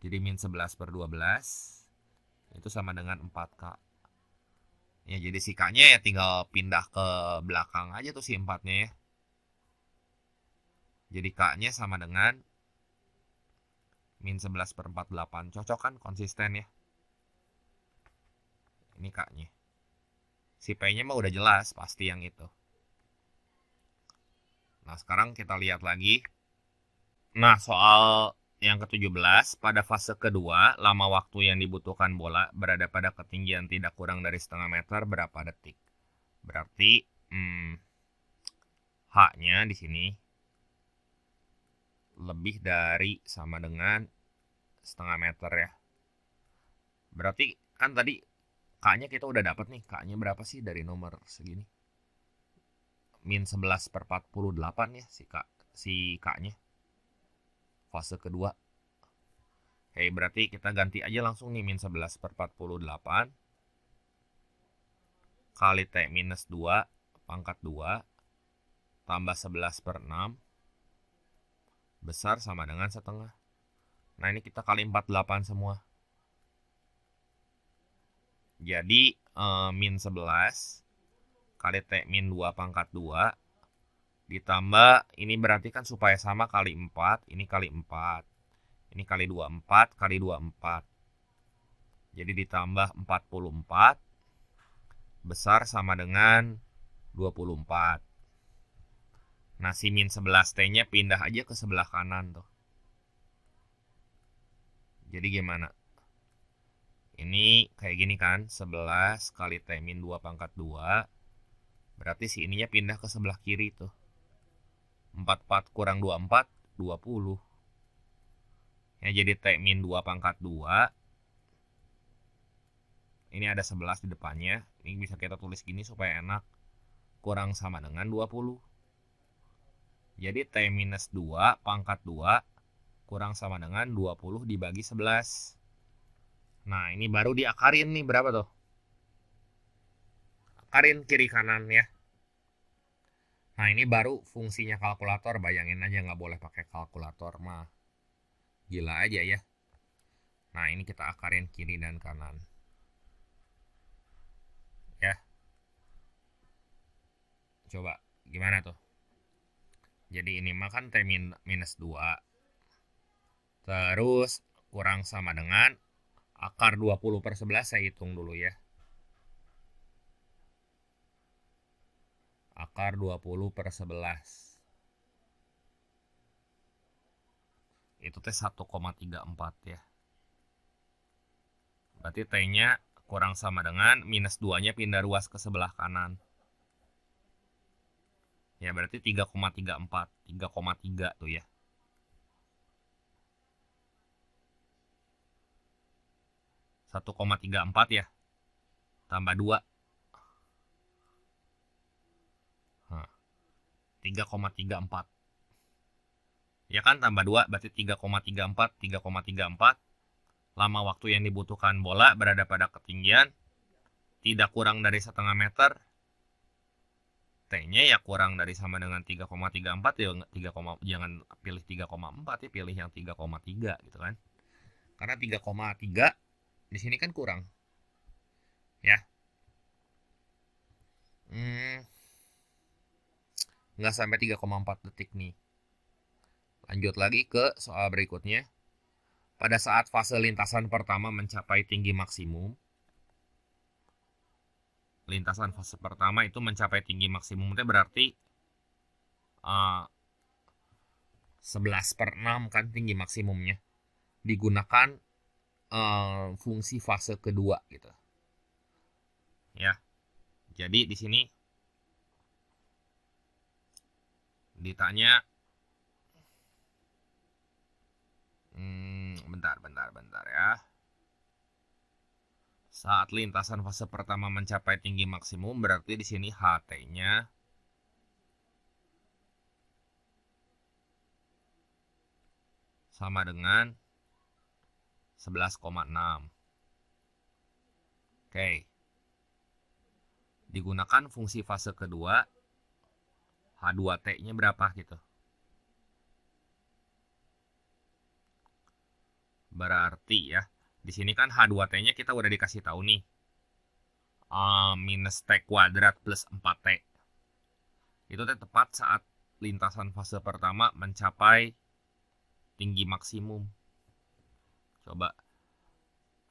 Jadi min 11/12 itu sama dengan 4K. Ya, jadi si K-nya ya tinggal pindah ke belakang aja tuh si 4-nya ya. Jadi K-nya sama dengan min 11/48. Cocok kan, konsisten ya. Ini K-nya. Si P-nya mah udah jelas, pasti yang itu. Nah, sekarang kita lihat lagi. Nah, soal yang ke-17, pada fase kedua, lama waktu yang dibutuhkan bola berada pada ketinggian tidak kurang dari setengah meter berapa detik? Berarti H-nya di sini lebih dari sama dengan setengah meter ya. Berarti kan tadi K-nya kita udah dapat nih. K-nya berapa sih dari nomor segini? Min 11/48 ya si K-nya. Fase kedua. Oke, berarti kita ganti aja langsung nih min 11/48 kali T-2 pangkat 2 tambah 11/6 besar sama dengan setengah. Nah, ini kita kali 48 semua. Jadi min 11 kali T-2 pangkat 2 ditambah, ini berarti kan supaya sama kali 4, ini kali 4. Ini kali 24 kali 24. Jadi ditambah 44 besar sama dengan 24. Nah, si min 11 T-nya pindah aja ke sebelah kanan tuh. Jadi gimana? Ini kayak gini kan, 11 kali T-2 pangkat 2. Berarti si ininya pindah ke sebelah kiri tuh. 44 kurang 24, 20. Ya, jadi T-2 pangkat 2. Ini ada 11 di depannya. Ini bisa kita tulis gini supaya enak. Kurang sama dengan 20. Jadi T-2 pangkat 2 kurang sama dengan 20 dibagi 11. Nah, ini baru diakarin nih, berapa tuh? Akarin kiri kanan ya. Nah, ini baru fungsinya kalkulator. Bayangin aja nggak boleh pakai kalkulator mah. Gila aja ya. Nah, ini kita akarin kiri dan kanan. Ya. Coba, gimana tuh? Jadi ini makan T-2. Terus kurang sama dengan akar 20/11 saya hitung dulu ya. akar 20/11. Itu teh 1,34 ya. Berarti T-nya kurang sama dengan minus 2-nya pindah ruas ke sebelah kanan. Ya berarti 3,34. 3,3 tuh ya. 1,34 ya. Tambah 2. 3,34. Ya kan, tambah 2 berarti 3,34. 3,34. Lama waktu yang dibutuhkan bola berada pada ketinggian tidak kurang dari 1/2 meter. T-nya ya kurang dari sama dengan 3,34 ya, jangan pilih 3,4 ya, pilih yang 3,3 gitu kan. Karena 3,3 di sini kan kurang. Ya. Nggak sampai 3,4 detik nih. Lanjut lagi ke soal berikutnya. Pada saat fase lintasan pertama mencapai tinggi maksimum, lintasan fase pertama itu mencapai tinggi maksimum, itu berarti 11/6 kan tinggi maksimumnya. Digunakan fungsi fase kedua gitu. Ya. Jadi di sini ditanya bentar ya. Saat lintasan fase pertama mencapai tinggi maksimum, berarti di sini HT-nya sama dengan 11,6. Oke. Digunakan fungsi fase kedua, H2T-nya berapa gitu. Berarti ya, di sini kan H2T-nya kita udah dikasih tahu nih. Minus T kuadrat plus 4T. Itu tepat saat lintasan fase pertama mencapai tinggi maksimum. Coba.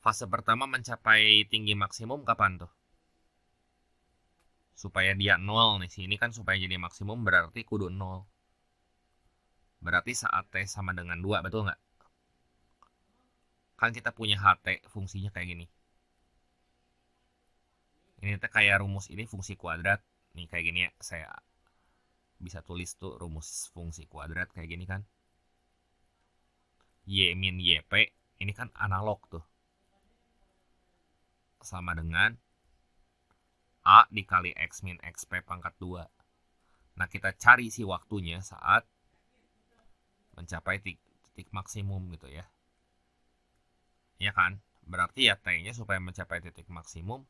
Fase pertama mencapai tinggi maksimum kapan tuh? Supaya dia 0 nih. Sini kan supaya jadi maksimum berarti kudu 0. Berarti saat T sama dengan 2, betul nggak? Kan kita punya HT fungsinya kayak gini. Ini teh kayak rumus ini fungsi kuadrat. Nih kayak gini ya. Saya bisa tulis tuh rumus fungsi kuadrat kayak gini kan. Y min YP. Ini kan analog tuh. Sama dengan A dikali X min XP pangkat 2. Nah kita cari sih waktunya saat mencapai titik maksimum gitu ya. Ya kan? Berarti ya T-nya supaya mencapai titik maksimum,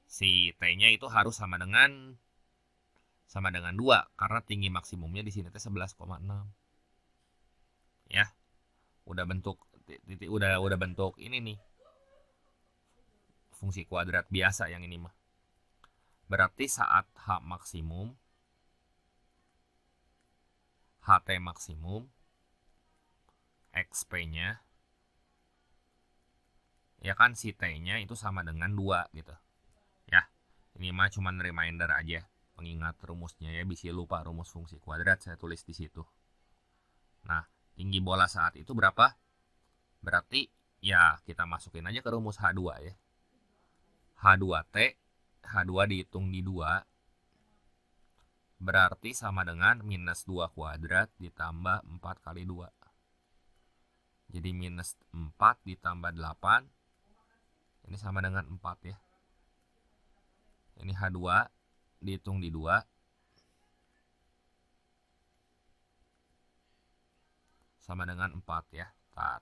si T-nya itu harus sama dengan 2 karena tinggi maksimumnya di sini teh 11,6. Ya. Udah bentuk udah bentuk ini nih. Fungsi kuadrat biasa yang ini mah. Berarti saat H maksimum, HT maksimum, XP-nya ya kan si T-nya itu sama dengan 2 gitu. Ya. Ini mah cuman reminder aja, pengingat rumusnya ya, bisa lupa rumus fungsi kuadrat saya tulis di situ. Nah, tinggi bola saat itu berapa? Berarti ya kita masukin aja ke rumus H2 ya. H2T, H2 dihitung di 2 berarti sama dengan minus 2 kuadrat ditambah 4 kali 2. Jadi minus 4 ditambah 8. Ini sama dengan 4 ya. Ini H2 dihitung di 2. Sama dengan 4 ya. Tar.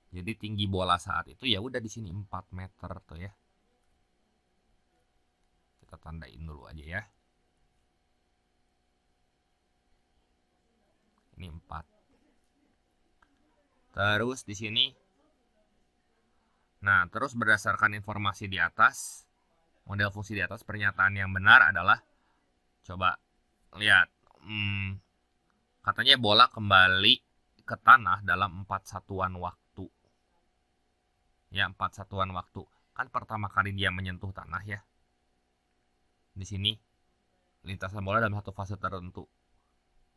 Jadi tinggi bola saat itu ya udah di sini 4 meter tuh ya. Kita tandain dulu aja ya. Ini 4. Terus di sini. Nah, terus berdasarkan informasi di atas, model fungsi di atas, pernyataan yang benar adalah, coba lihat, katanya bola kembali ke tanah dalam 4 satuan waktu. Ya, 4 satuan waktu. Kan pertama kali dia menyentuh tanah ya. Di sini lintasan bola dalam satu fase tertentu.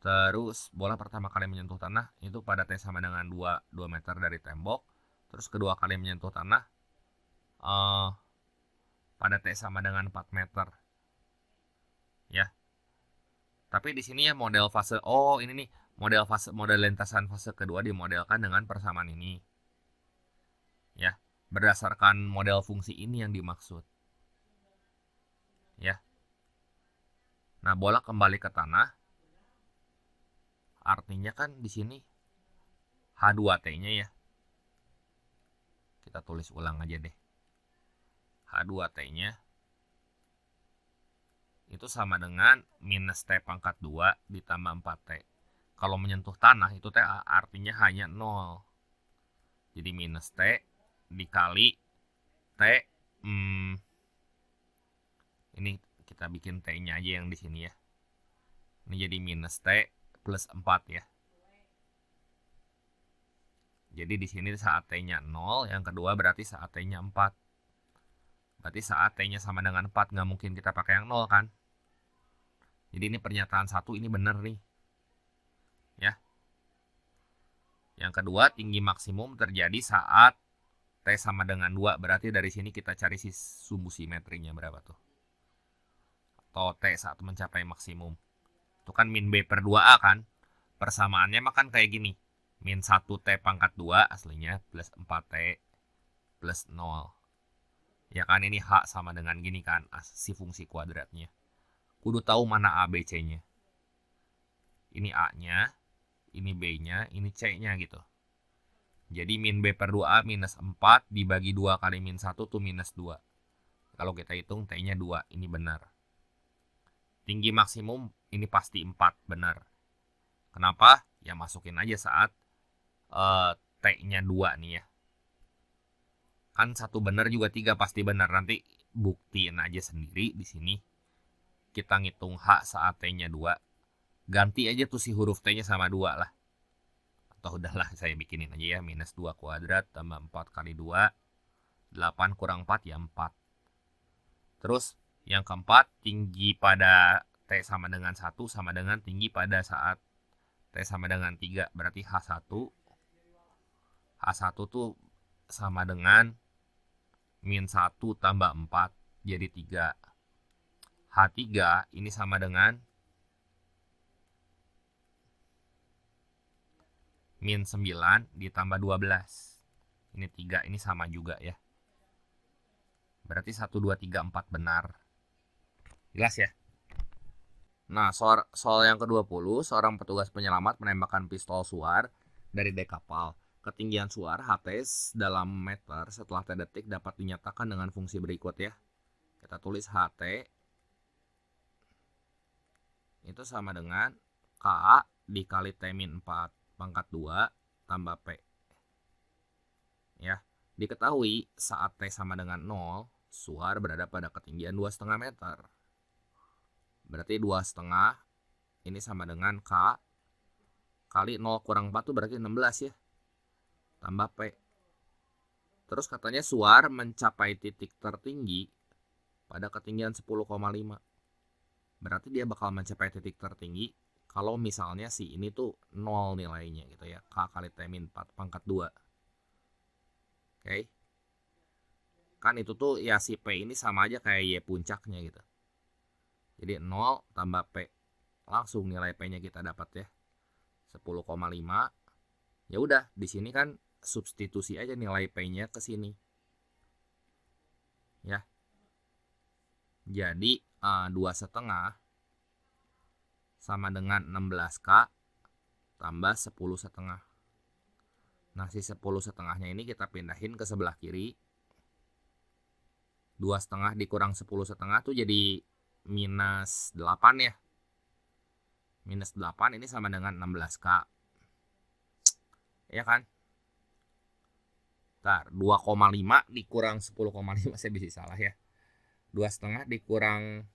Terus bola pertama kali menyentuh tanah itu pada T sama dengan 2 meter dari tembok. Terus kedua kali menyentuh tanah pada T sama dengan 4 meter. Ya. Tapi di sini ya model fase, ini nih model lintasan fase kedua dimodelkan dengan persamaan ini. Ya, berdasarkan model fungsi ini yang dimaksud. Ya. Nah, bola kembali ke tanah. Artinya kan di sini H2T-nya ya. Kita tulis ulang aja deh. H2T-nya itu sama dengan minus T pangkat 2 ditambah 4T. Kalau menyentuh tanah itu T artinya hanya 0. Jadi minus T dikali T. Ini kita bikin T-nya aja yang di sini ya. Ini jadi minus T plus 4 ya. Jadi di sini saat T-nya 0, yang kedua berarti saat T-nya 4. Berarti saat T-nya sama dengan 4, nggak mungkin kita pakai yang 0 kan. Jadi ini pernyataan 1 ini benar nih. Ya. Yang kedua, tinggi maksimum terjadi saat T sama dengan 2. Berarti dari sini kita cari sumbu simetrinya berapa tuh. Atau T saat mencapai maksimum. Itu kan min B per 2A kan. Persamaannya makan kayak gini. Min 1T pangkat 2 aslinya plus 4T plus 0. Ya kan ini H sama dengan gini kan. Si fungsi kuadratnya. Kudu tahu mana A, B, C-nya. Ini A-nya. Ini B-nya. Ini C-nya gitu. Jadi min B per 2A minus 4 dibagi 2 kali min 1 tuh minus 2. Kalau kita hitung T-nya 2. Ini benar. Tinggi maksimum ini pasti 4. Benar. Kenapa? Ya masukin aja saat T-nya 2 nih ya. Kan 1 benar juga 3 pasti benar. Nanti buktiin aja sendiri di sini. Kita ngitung H saat T-nya 2. Ganti aja tuh si huruf T-nya sama 2 lah. Atau udahlah saya bikinin aja ya. Minus 2 kuadrat tambah 4 kali 2. 8 kurang 4 ya 4. Terus yang keempat, tinggi pada T sama dengan 1 sama dengan tinggi pada saat T sama dengan 3. Berarti H1. H1 tuh sama dengan min 1 tambah 4. Jadi 3. H3 ini sama dengan min 9 ditambah 12. Ini 3, ini sama juga ya. Berarti 1, 2, 3, 4 benar. Jelas ya? Nah, soal yang ke-20, seorang petugas penyelamat menembakkan pistol suar dari dek kapal. Ketinggian suar HT dalam meter setelah T detik dapat dinyatakan dengan fungsi berikut ya. Kita tulis HT itu sama dengan K dikali T-4 pangkat 2 tambah P. Ya, diketahui saat T sama dengan 0, suar berada pada ketinggian 2,5 meter. Berarti 2,5 ini sama dengan K kali 0 kurang 4 itu berarti 16 ya. Tambah P. Terus katanya suar mencapai titik tertinggi pada ketinggian 10,5. Berarti dia bakal mencapai titik tertinggi kalau misalnya si ini tuh 0 nilainya gitu ya. K kali T-4 pangkat 2. Oke. Kan itu tuh ya si P ini sama aja kayak Y puncaknya gitu. Jadi 0 tambah P. Langsung nilai P-nya kita dapat ya. 10,5. Ya udah, di sini kan substitusi aja nilai P-nya ke sini. Ya. Jadi 2,5 sama dengan 16K tambah 10,5. Nah, si 10,5-nya ini kita pindahin ke sebelah kiri. 2,5 dikurang 10,5 tuh jadi minus 8 ya. Minus 8 ini sama dengan 16K. Ya kan? Ntar, 2,5 dikurang 10,5. Saya bisa salah ya. 2,5 dikurang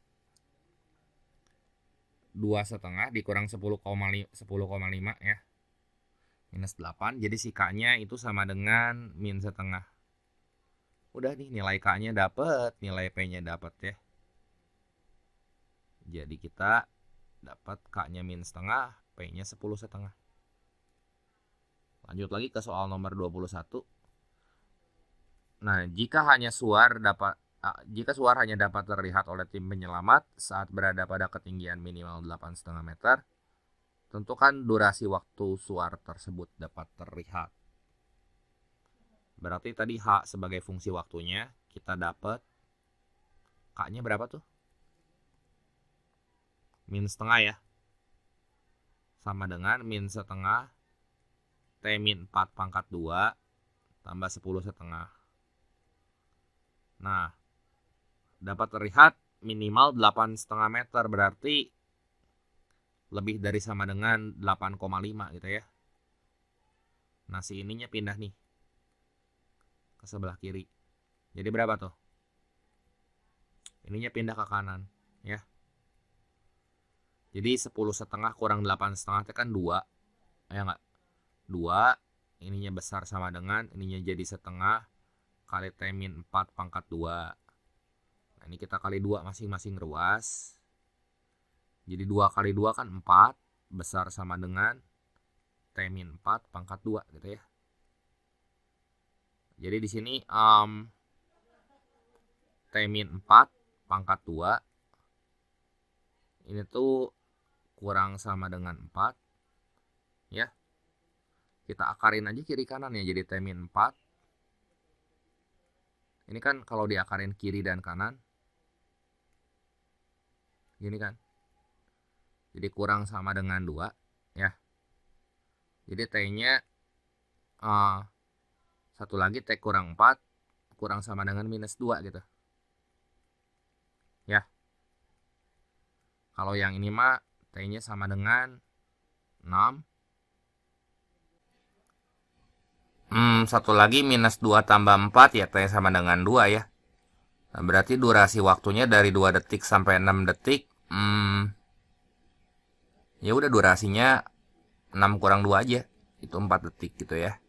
2,5 dikurang 10,5 ya. Minus 8. Jadi si K-nya itu sama dengan min setengah. Udah nih nilai K-nya dapet, nilai P-nya dapet ya. Jadi kita dapat K-nya min setengah, P-nya 10,5. Lanjut lagi ke soal nomor 21. Nah, jika suar hanya dapat terlihat oleh tim penyelamat saat berada pada ketinggian minimal 8,5 meter, tentukan durasi waktu suar tersebut dapat terlihat. Berarti tadi H sebagai fungsi waktunya, kita dapat K-nya berapa tuh? Min setengah ya. Sama dengan min setengah T min 4 pangkat 2 tambah 10,5. Nah, dapat terlihat minimal 8,5 meter, berarti lebih dari sama dengan 8,5 gitu ya. Nah, si ininya pindah nih ke sebelah kiri. Jadi berapa tuh? Ininya pindah ke kanan ya. Jadi 10,5 kurang 8,5 itu kan 2. Ya enggak? 2, ininya besar sama dengan, ininya jadi setengah, kali T min 4 pangkat 2. Nah, ini kita kali 2 masing-masing ruas. Jadi 2 kali 2 kan 4, besar sama dengan T min 4 pangkat 2 gitu ya. Jadi di sini T min 4 pangkat 2 ini tuh kurang sama dengan 4 ya. Kita akarin aja kiri kanan ya, jadi T min 4. Ini kan kalau diakarin kiri dan kanan gini kan, jadi kurang sama dengan 2 ya. Jadi T-nya satu lagi T kurang 4 kurang sama dengan minus 2 gitu ya. Kalau yang ini mah T-nya sama dengan 6. Satu lagi minus 2 tambah 4 ya, T sama dengan 2 ya. Nah, berarti durasi waktunya dari 2 detik sampai 6 detik. Ya udah durasinya 6 kurang 2 aja. Itu 4 detik gitu ya.